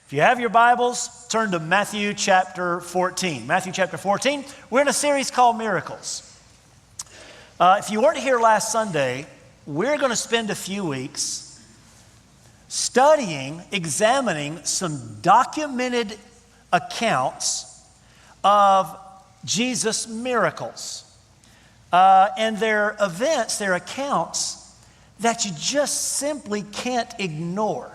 If you have your Bibles, turn to Matthew chapter 14. Matthew chapter 14, we're in a series called Miracles. If you weren't here last Sunday, we're going to spend a few weeks studying, examining some documented accounts of Jesus' miracles. And they're events, they're accounts that you just simply can't ignore.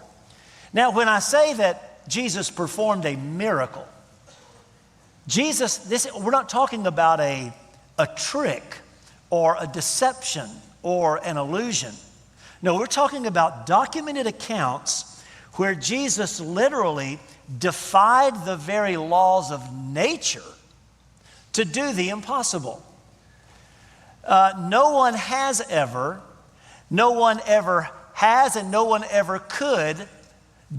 Now, when I say that Jesus performed a miracle, we're not talking about a trick or a deception or an illusion. No, we're talking about documented accounts where Jesus literally defied the very laws of nature to do the impossible. No one ever has, and no one ever could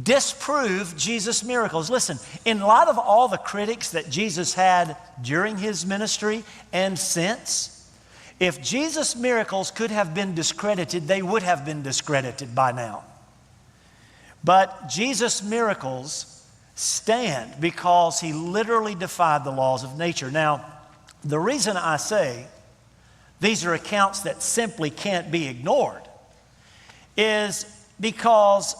disprove Jesus' miracles. Listen, in light of all the critics that Jesus had during his ministry and since, if Jesus' miracles could have been discredited, they would have been discredited by now. But Jesus' miracles stand because he literally defied the laws of nature. Now, the reason I say these are accounts that simply can't be ignored is because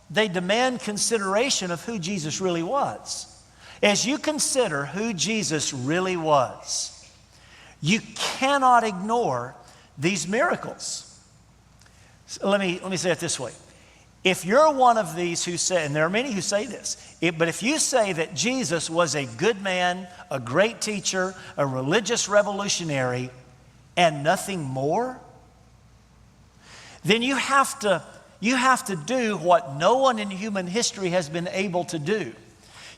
they demand consideration of who Jesus really was. As you consider who Jesus really was, you cannot ignore these miracles. So let me say it this way. If you're one of these who say, and there are many who say this, but if you say that Jesus was a good man, a great teacher, a religious revolutionary, and nothing more, then you have to do what no one in human history has been able to do.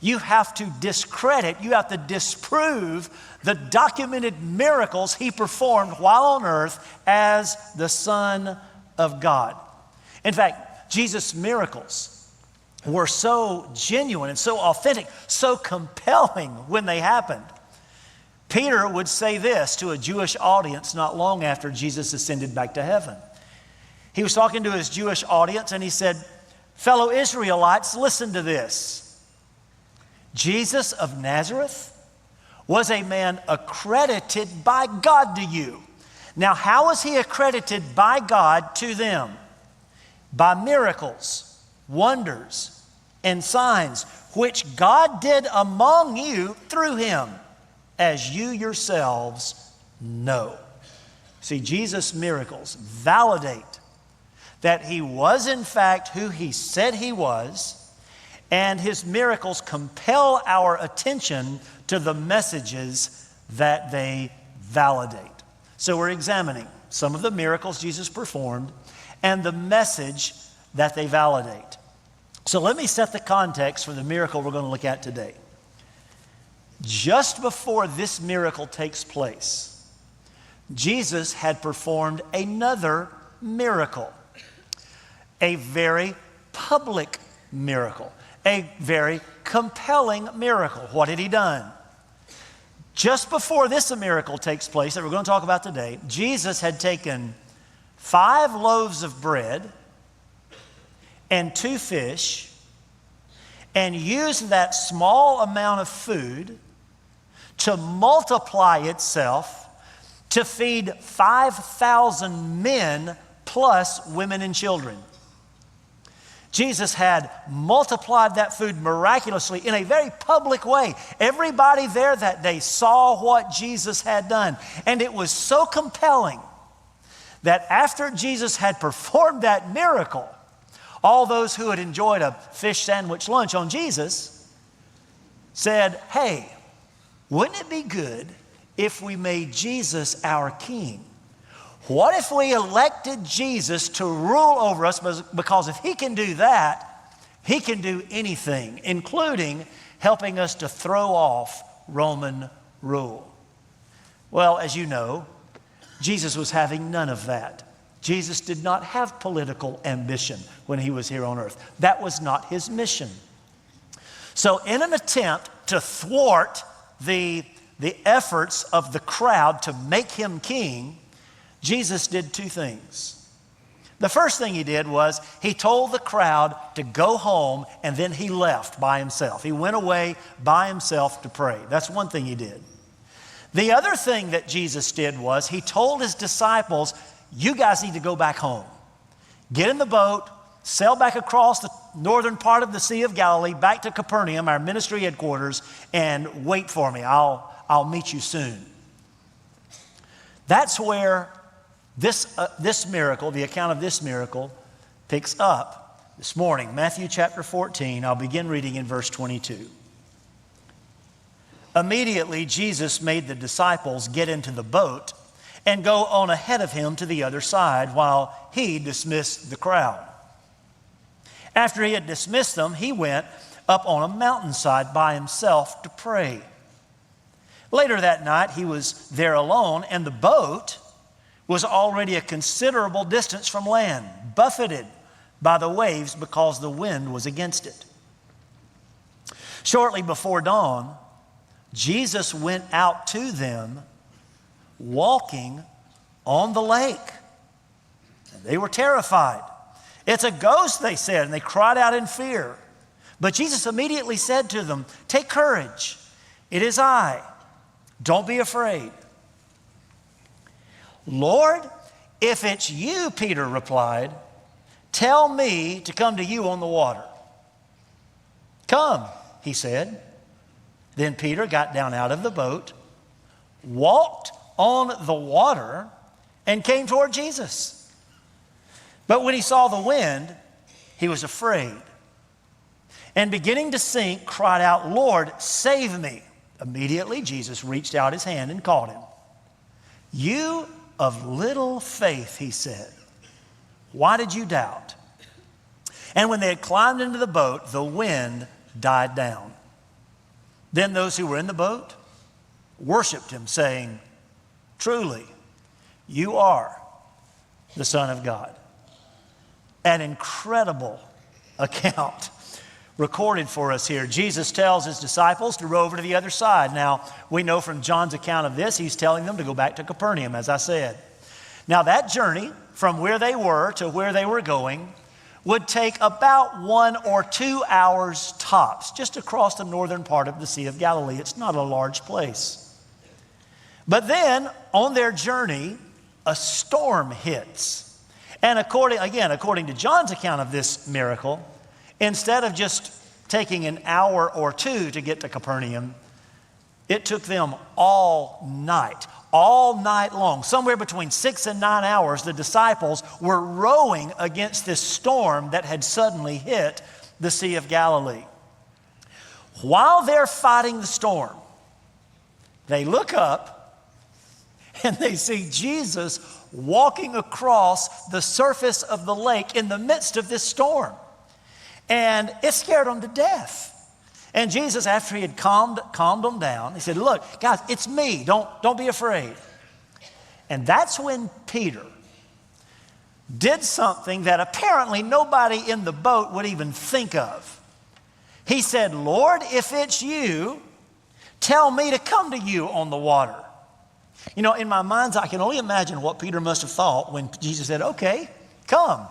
You have to discredit, you have to disprove the documented miracles he performed while on earth as the Son of God. In fact, Jesus' miracles were so genuine and so authentic, so compelling when they happened. Peter would say this to a Jewish audience not long after Jesus ascended back to heaven. He was talking to his Jewish audience and he said, "Fellow Israelites, listen to this. Jesus of Nazareth was a man accredited by God to you." Now, how was he accredited by God to them? By miracles, wonders, and signs, which God did among you through him, as you yourselves know. See, Jesus' miracles validate that he was in fact who he said he was, and his miracles compel our attention to the messages that they validate. So we're examining some of the miracles Jesus performed and the message that they validate. So let me set the context for the miracle we're going to look at today. Just before this miracle takes place, Jesus had performed another miracle, a very public miracle, a very compelling miracle. What had he done? Just before this miracle takes place that we're going to talk about today, Jesus had taken 5 loaves of bread and 2 fish and used that small amount of food to multiply itself to feed 5,000 men plus women and children. Jesus had multiplied that food miraculously in a very public way. Everybody there that day saw what Jesus had done. And it was so compelling that after Jesus had performed that miracle, all those who had enjoyed a fish sandwich lunch on Jesus said, "Hey, wouldn't it be good if we made Jesus our king? What if we elected Jesus to rule over us? Because if he can do that, he can do anything, including helping us to throw off Roman rule." Well, as you know, Jesus was having none of that. Jesus did not have political ambition when he was here on earth. That was not his mission. So in an attempt to thwart the efforts of the crowd to make him king, Jesus did 2 things. The first thing he did was he told the crowd to go home, and then he left by himself. He went away by himself to pray. That's one thing he did. The other thing that Jesus did was he told his disciples, you guys need to go back home. Get in the boat, sail back across the northern part of the Sea of Galilee, back to Capernaum, our ministry headquarters, and wait for me. I'll meet you soon. That's where this miracle, the account of this miracle, picks up this morning. Matthew chapter 14, I'll begin reading in verse 22. Immediately, Jesus made the disciples get into the boat and go on ahead of him to the other side while he dismissed the crowd. After he had dismissed them, he went up on a mountainside by himself to pray. Later that night, he was there alone, and the boat was already a considerable distance from land, buffeted by the waves because the wind was against it. Shortly before dawn, Jesus went out to them walking on the lake. And they were terrified. It's a ghost, they said, and they cried out in fear. But Jesus immediately said to them, take courage, it is I. Don't be afraid. Lord, if it's you, Peter replied, tell me to come to you on the water. Come, he said. Then Peter got down out of the boat, walked on the water, and came toward Jesus. But when he saw the wind, he was afraid, and beginning to sink, cried out, Lord, save me. Immediately, Jesus reached out his hand and caught him. You of little faith, he said, why did you doubt? And when they had climbed into the boat, the wind died down. Then those who were in the boat worshiped him, saying, truly, you are the Son of God. An incredible account recorded for us here. Jesus tells his disciples to row over to the other side. Now, we know from John's account of this, he's telling them to go back to Capernaum, as I said. Now, that journey from where they were to where they were going would take about 1 or 2 hours tops, just across the northern part of the Sea of Galilee. It's not a large place. But then, on their journey, a storm hits. And according to John's account of this miracle, instead of just taking an hour or two to get to Capernaum, it took them all night long. Somewhere between 6 and 9 hours, the disciples were rowing against this storm that had suddenly hit the Sea of Galilee. While they're fighting the storm, they look up and they see Jesus walking across the surface of the lake in the midst of this storm. And it scared them to death. And Jesus, after he had calmed them down, he said, look, guys, it's me. Don't be afraid. And that's when Peter did something that apparently nobody in the boat would even think of. He said, Lord, if it's you, tell me to come to you on the water. You know, in my mind's eye, I can only imagine what Peter must have thought when Jesus said, okay, come.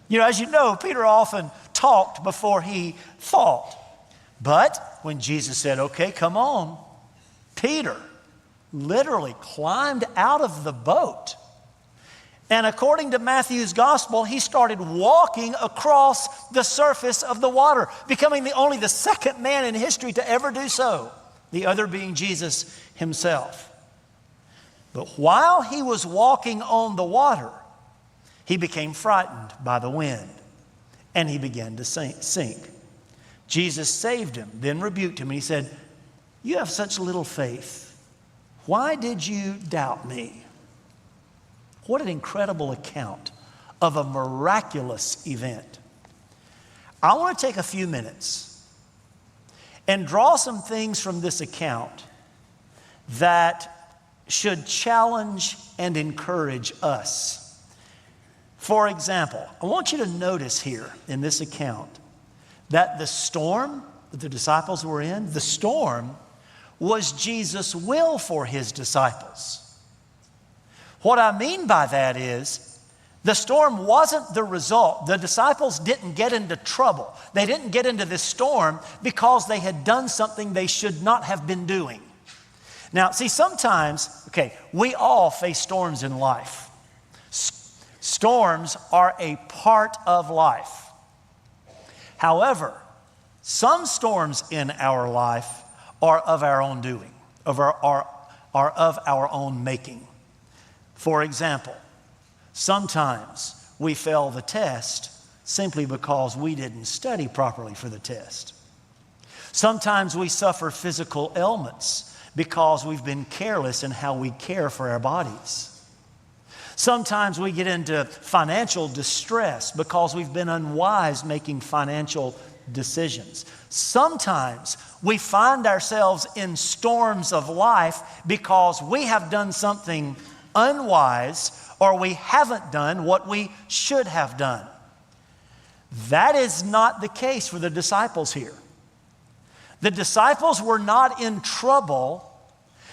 You know, as you know, Peter often talked before he thought. But when Jesus said, okay, come on, Peter literally climbed out of the boat. And according to Matthew's gospel, he started walking across the surface of the water, becoming only the second man in history to ever do so, the other being Jesus himself. But while he was walking on the water, he became frightened by the wind, and he began to sink. Jesus saved him, then rebuked him, and he said, you have such little faith. Why did you doubt me? What an incredible account of a miraculous event. I want to take a few minutes and draw some things from this account that should challenge and encourage us. For example, I want you to notice here in this account that the storm that the disciples were in, the storm was Jesus' will for his disciples. What I mean by that is The storm wasn't the result. The disciples didn't get into trouble. They didn't get into this storm because they had done something they should not have been doing. Now, see, sometimes, we all face storms in life. Storms are a part of life. However, some storms in our life are of our own doing, are of our own making. For example, sometimes we fail the test simply because we didn't study properly for the test. Sometimes we suffer physical ailments because we've been careless in how we care for our bodies. Sometimes we get into financial distress because we've been unwise making financial decisions. Sometimes we find ourselves in storms of life because we have done something unwise or we haven't done what we should have done. That is not the case for the disciples here. The disciples were not in trouble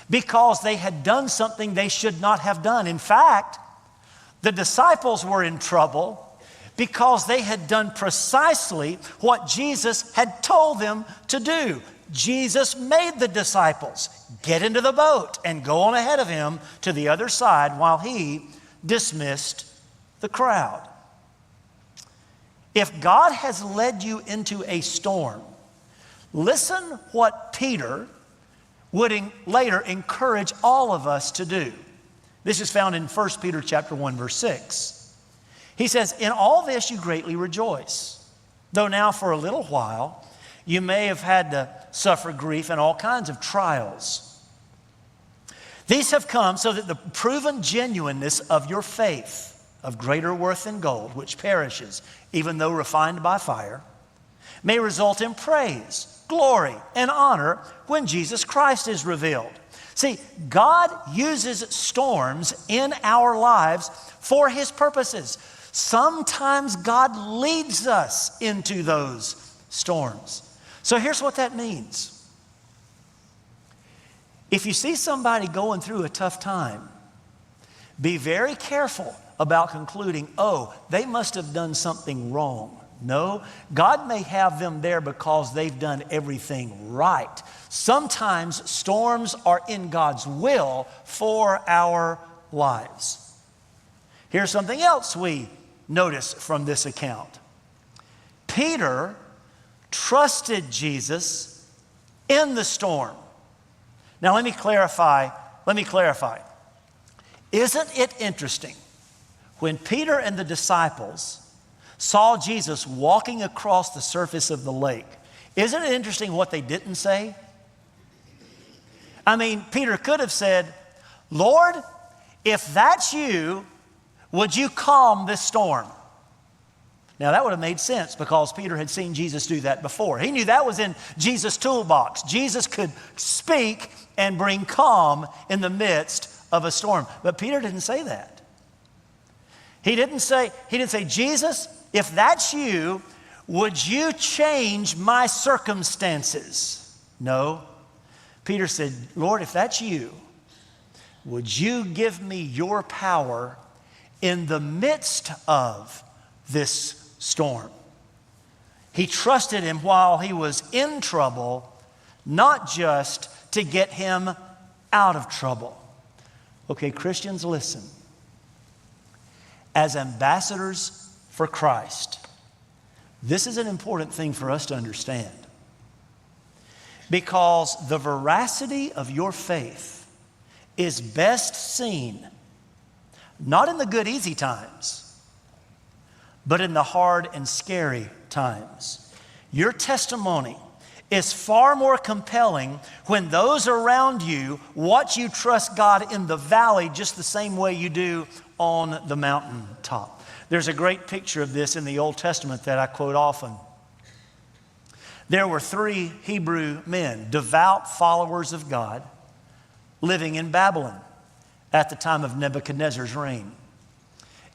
because they had done something they should not have done. In fact, the disciples were in trouble because they had done precisely what Jesus had told them to do. Jesus made the disciples get into the boat and go on ahead of him to the other side while he dismissed the crowd. If God has led you into a storm, listen what Peter would later encourage all of us to do. This is found in 1 Peter chapter 1, verse 6. He says, "In all this you greatly rejoice, though now for a little while you may have had to suffer grief and all kinds of trials. These have come so that the proven genuineness of your faith, of greater worth than gold, which perishes, even though refined by fire, may result in praise, glory, and honor when Jesus Christ is revealed." See, God uses storms in our lives for his purposes. Sometimes God leads us into those storms. So here's what that means. If you see somebody going through a tough time, be very careful about concluding, oh, they must have done something wrong. No, God may have them there because they've done everything right. Sometimes storms are in God's will for our lives. Here's something else we notice from this account. Peter trusted Jesus in the storm. Now let me clarify. Isn't it interesting when Peter and the disciples saw Jesus walking across the surface of the lake? Isn't it interesting what they didn't say? I mean, Peter could have said, "Lord, if that's you, would you calm this storm?" Now that would have made sense because Peter had seen Jesus do that before. He knew that was in Jesus' toolbox. Jesus could speak and bring calm in the midst of a storm. But Peter didn't say that. He didn't say, "Jesus, if that's you, would you change my circumstances?" No. Peter said, "Lord, if that's you, would you give me your power in the midst of this storm?" He trusted him while he was in trouble, not just to get him out of trouble. Okay, Christians, listen. As ambassadors for Christ, this is an important thing for us to understand. Because the veracity of your faith is best seen not in the good, easy times, but in the hard and scary times. Your testimony is far more compelling when those around you watch you trust God in the valley just the same way you do on the mountaintop. There's a great picture of this in the Old Testament that I quote often. There were 3 Hebrew men, devout followers of God, living in Babylon at the time of Nebuchadnezzar's reign.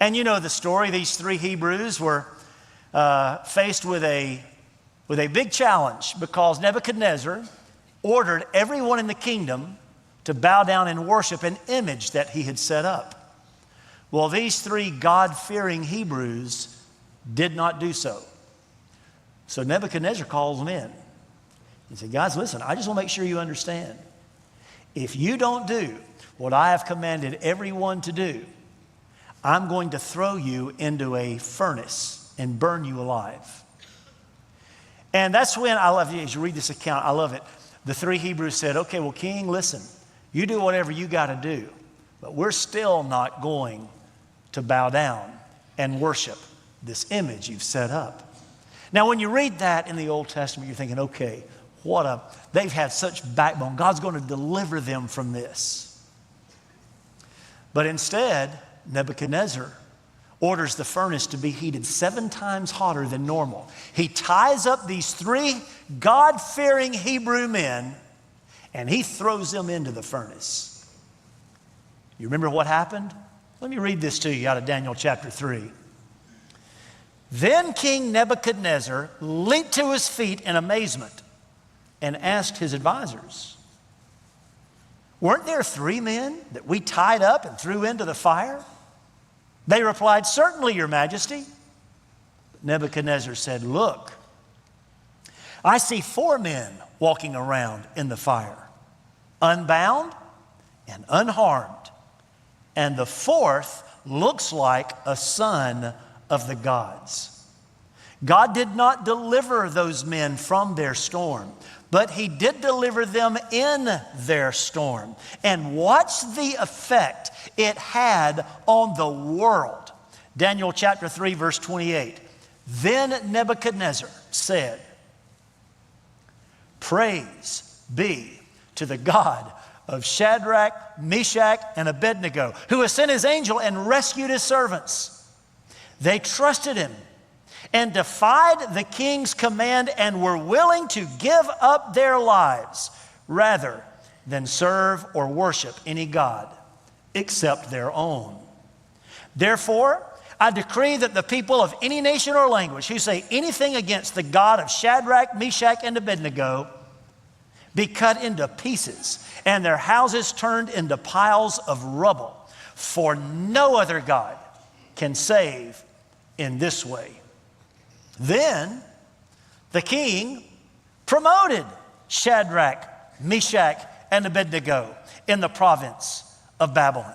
And you know the story. These 3 Hebrews were faced with a big challenge because Nebuchadnezzar ordered everyone in the kingdom to bow down and worship an image that he had set up. Well, these three God-fearing Hebrews did not do so. So Nebuchadnezzar calls them in. He said, guys, listen, I just want to make sure you understand. If you don't do what I have commanded everyone to do, I'm going to throw you into a furnace and burn you alive. And that's when, I love it, as you read this account, I love it. The three Hebrews said, okay, well, king, listen, you do whatever you got to do, but we're still not going to bow down and worship this image you've set up. Now, when you read that in the Old Testament, you're thinking, okay, they've had such backbone. God's going to deliver them from this. But instead, Nebuchadnezzar orders the furnace to be heated 7 times hotter than normal. He ties up these 3 God-fearing Hebrew men, and he throws them into the furnace. You remember what happened? Let me read this to you out of Daniel chapter 3. Then King Nebuchadnezzar leaped to his feet in amazement and asked his advisors, weren't there 3 men that we tied up and threw into the fire? They replied, certainly, Your Majesty. But Nebuchadnezzar said, look, I see 4 men walking around in the fire, unbound and unharmed. And the 4th looks like a son of the gods. God did not deliver those men from their storm, but he did deliver them in their storm. And watch the effect it had on the world. Daniel chapter 3, verse 28. Then Nebuchadnezzar said, praise be to the God of Shadrach, Meshach, and Abednego, who has sent his angel and rescued his servants. They trusted him and defied the king's command and were willing to give up their lives rather than serve or worship any god except their own. Therefore, I decree that the people of any nation or language who say anything against the God of Shadrach, Meshach, and Abednego be cut into pieces and their houses turned into piles of rubble, for no other God can save in this way. Then the king promoted Shadrach, Meshach, and Abednego in the province of Babylon.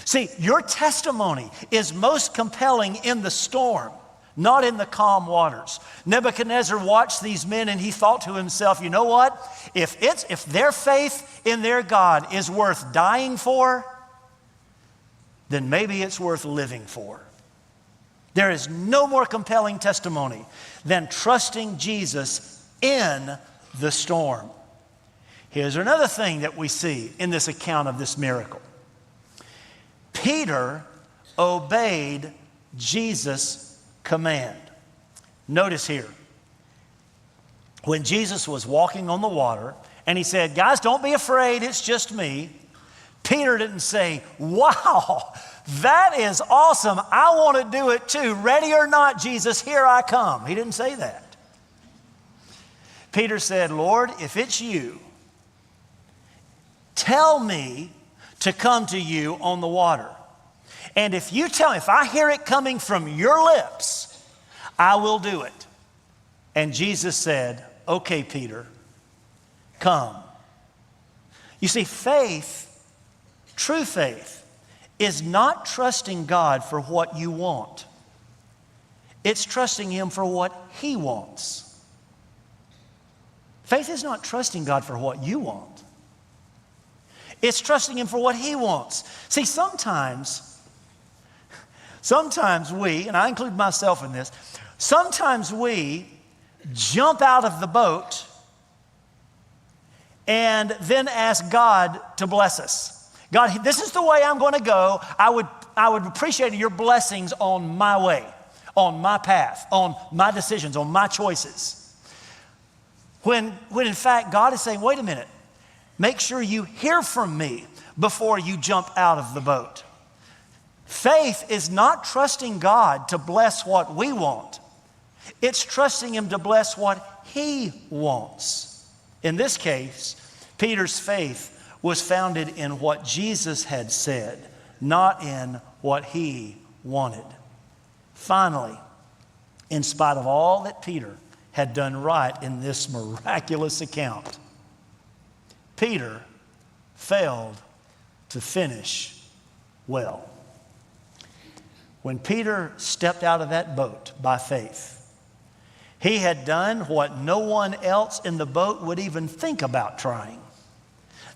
See, your testimony is most compelling in the storm, not in the calm waters. Nebuchadnezzar watched these men and he thought to himself, you know what? If their faith in their God is worth dying for, then maybe it's worth living for. There is no more compelling testimony than trusting Jesus in the storm. Here's another thing that we see in this account of this miracle. Peter obeyed Jesus' command. Notice here, when Jesus was walking on the water and he said, guys, don't be afraid, it's just me. Peter didn't say, wow, that is awesome. I want to do it too. Ready or not, Jesus, here I come. He didn't say that. Peter said, Lord, if it's you, tell me to come to you on the water. And if you tell me, if I hear it coming from your lips, I will do it. And Jesus said, okay, Peter, come. You see, faith, true faith, is not trusting God for what you want. It's trusting him for what he wants. Faith is not trusting God for what you want. It's trusting him for what he wants. See, sometimes we, and I include myself in this, sometimes we jump out of the boat and then ask God to bless us. God, this is the way I'm going to go. I would appreciate your blessings on my way, on my path, on my decisions, on my choices. When in fact, God is saying, wait a minute, make sure you hear from me before you jump out of the boat. Faith is not trusting God to bless what we want. It's trusting him to bless what he wants. In this case, Peter's faith was founded in what Jesus had said, not in what he wanted. Finally, in spite of all that Peter had done right in this miraculous account, Peter failed to finish well. When Peter stepped out of that boat by faith, he had done what no one else in the boat would even think about trying.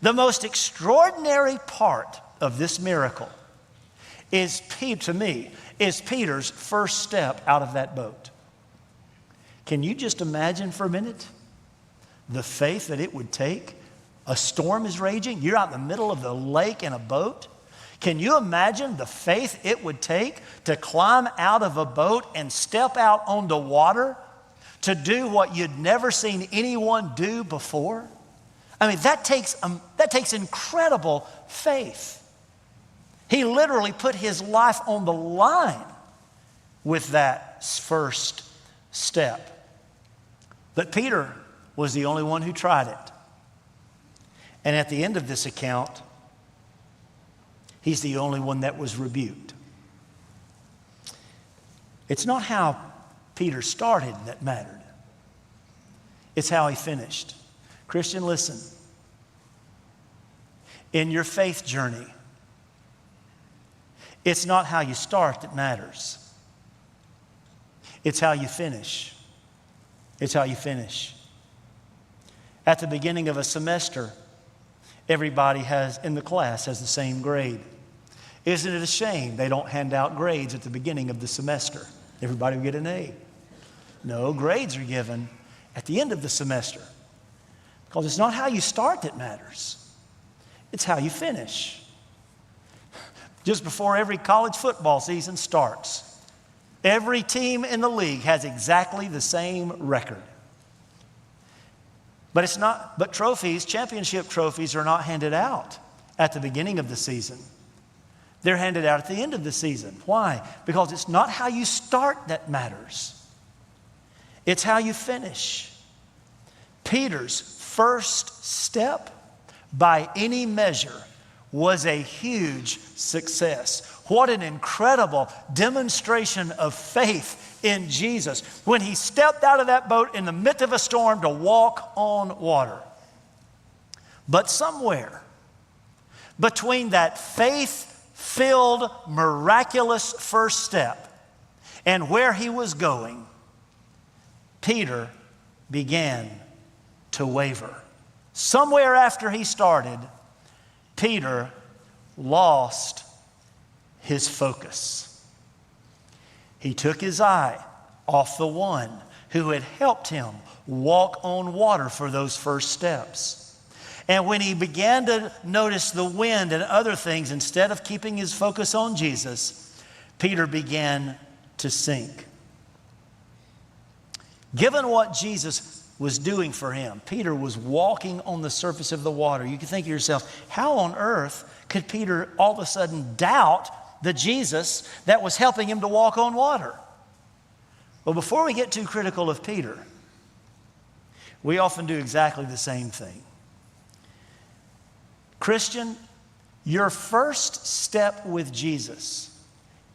The most extraordinary part of this miracle is, to me, is Peter's first step out of that boat. Can you just imagine for a minute the faith that it would take? A storm is raging. You're out in the middle of the lake in a boat. Can you imagine the faith it would take to climb out of a boat and step out onto water to do what you'd never seen anyone do before? I mean, that takes incredible faith. He literally put his life on the line with that first step. But Peter was the only one who tried it. And at the end of this account, he's the only one that was rebuked. It's not how Peter started that mattered. It's how he finished. Christian, listen. In your faith journey, it's not how you start that matters. It's how you finish. It's how you finish. At the beginning of a semester, everybody in the class has the same grade. Isn't it a shame they don't hand out grades at the beginning of the semester? Everybody will get an A. No, grades are given at the end of the semester. Because it's not how you start that matters. It's how you finish. Just before every college football season starts, every team in the league has exactly the same record. But trophies, championship trophies, are not handed out at the beginning of the season. They're handed out at the end of the season. Why? Because it's not how you start that matters. It's how you finish. Peter's first step, by any measure, was a huge success. What an incredible demonstration of faith in Jesus when he stepped out of that boat in the midst of a storm to walk on water. But somewhere between that faith-filled, miraculous first step and where he was going, Peter began to waver. Somewhere after he started, Peter lost his focus. He took his eye off the one who had helped him walk on water for those first steps. And when he began to notice the wind and other things, instead of keeping his focus on Jesus, Peter began to sink. Given what Jesus was doing for him, Peter was walking on the surface of the water. You can think to yourself, how on earth could Peter all of a sudden doubt the Jesus that was helping him to walk on water? Well, before we get too critical of Peter, we often do exactly the same thing. Christian, your first step with Jesus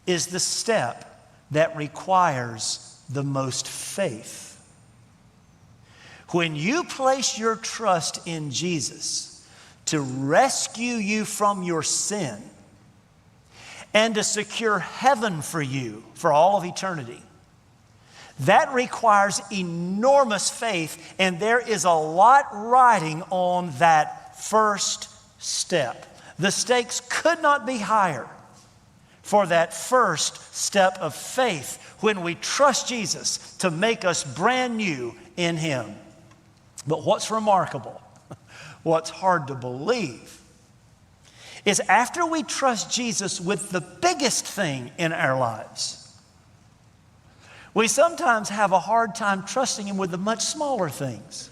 is the step that requires the most faith. When you place your trust in Jesus to rescue you from your sin and to secure heaven for you for all of eternity, that requires enormous faith, and there is a lot riding on that first step. The stakes could not be higher for that first step of faith when we trust Jesus to make us brand new in Him. But what's remarkable, what's hard to believe, is after we trust Jesus with the biggest thing in our lives, we sometimes have a hard time trusting Him with the much smaller things.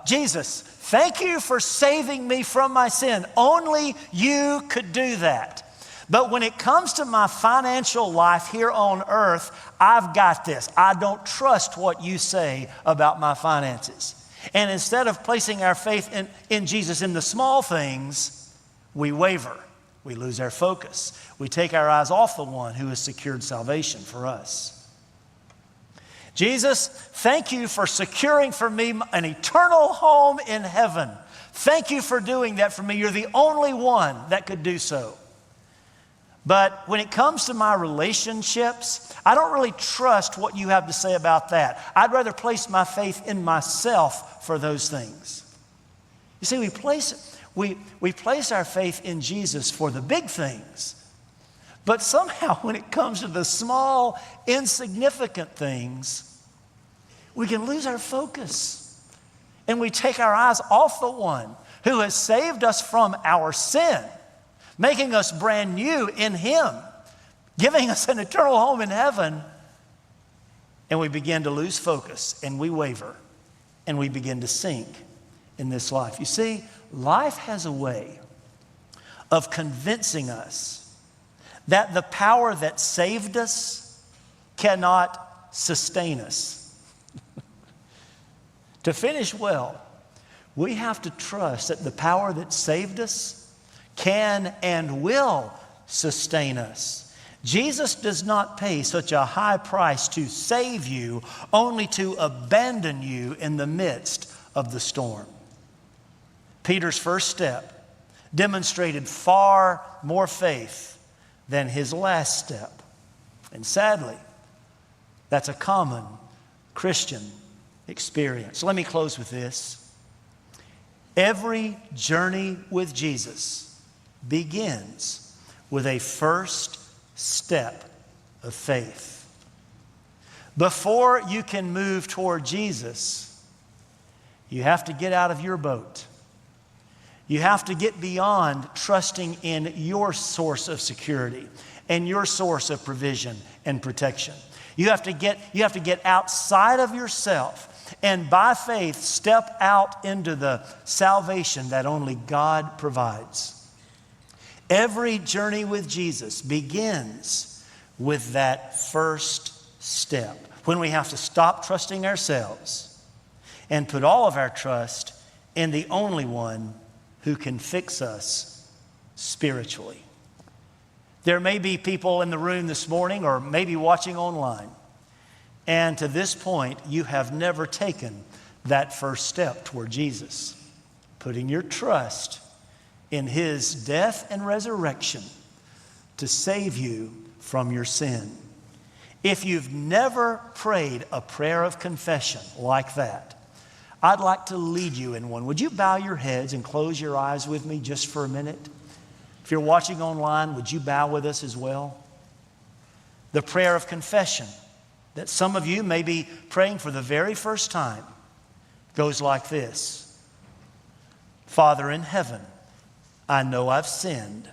Jesus, thank you for saving me from my sin. Only you could do that. But when it comes to my financial life here on earth, I've got this. I don't trust what you say about my finances. And instead of placing our faith in Jesus in the small things, we waver. We lose our focus. We take our eyes off the one who has secured salvation for us. Jesus, thank you for securing for me an eternal home in heaven. Thank you for doing that for me. You're the only one that could do so. But when it comes to my relationships, I don't really trust what you have to say about that. I'd rather place my faith in myself for those things. You see, we place our faith in Jesus for the big things. But somehow when it comes to the small, insignificant things, we can lose our focus. And we take our eyes off the one who has saved us from our sin, making us brand new in Him, giving us an eternal home in heaven. And we begin to lose focus, and we waver, and we begin to sink in this life. You see, life has a way of convincing us that the power that saved us cannot sustain us. To finish well, we have to trust that the power that saved us can and will sustain us. Jesus does not pay such a high price to save you, only to abandon you in the midst of the storm. Peter's first step demonstrated far more faith than his last step. And sadly, that's a common Christian experience. So let me close with this. Every journey with Jesus begins with a first step of faith. Before you can move toward Jesus, you have to get out of your boat. You have to get beyond trusting in your source of security and your source of provision and protection. You have to get outside of yourself and by faith step out into the salvation that only God provides. Every journey with Jesus begins with that first step, when we have to stop trusting ourselves and put all of our trust in the only one who can fix us spiritually. There may be people in the room this morning or maybe watching online, and to this point, you have never taken that first step toward Jesus, putting your trust in His death and resurrection to save you from your sin. If you've never prayed a prayer of confession like that, I'd like to lead you in one. Would you bow your heads and close your eyes with me just for a minute? If you're watching online, would you bow with us as well? The prayer of confession that some of you may be praying for the very first time goes like this. Father in heaven, I know I've sinned,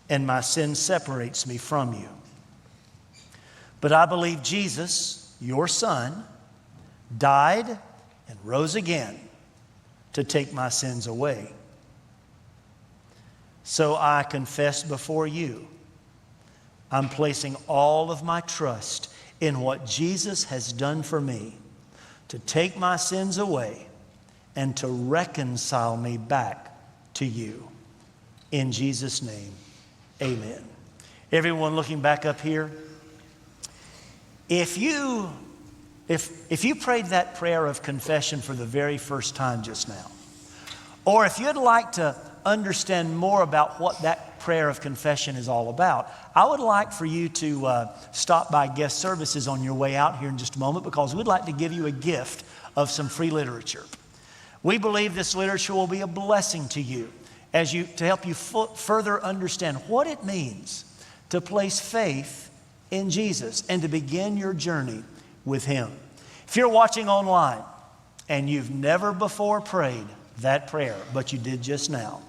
and my sin separates me from you. But I believe Jesus, your Son, died and rose again to take my sins away. So I confess before you, I'm placing all of my trust in what Jesus has done for me to take my sins away and to reconcile me back to you. In Jesus' name, amen. Everyone looking back up here, if you prayed that prayer of confession for the very first time just now, or if you'd like to understand more about what that prayer of confession is all about, I would like for you to stop by guest services on your way out here in just a moment, because we'd like to give you a gift of some free literature. We believe this literature will be a blessing to you to help you further understand what it means to place faith in Jesus and to begin your journey with Him. If you're watching online and you've never before prayed that prayer, but you did just now,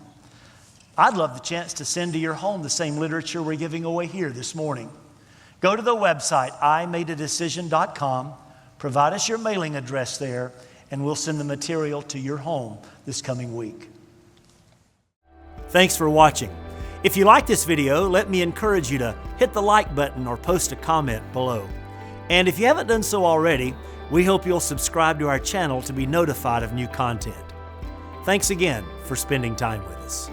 I'd love the chance to send to your home the same literature we're giving away here this morning. Go to the website, imadeadecision.com, provide us your mailing address there, and we'll send the material to your home this coming week. Thanks for watching. If you like this video, let me encourage you to hit the like button or post a comment below. And if you haven't done so already, we hope you'll subscribe to our channel to be notified of new content. Thanks again for spending time with us.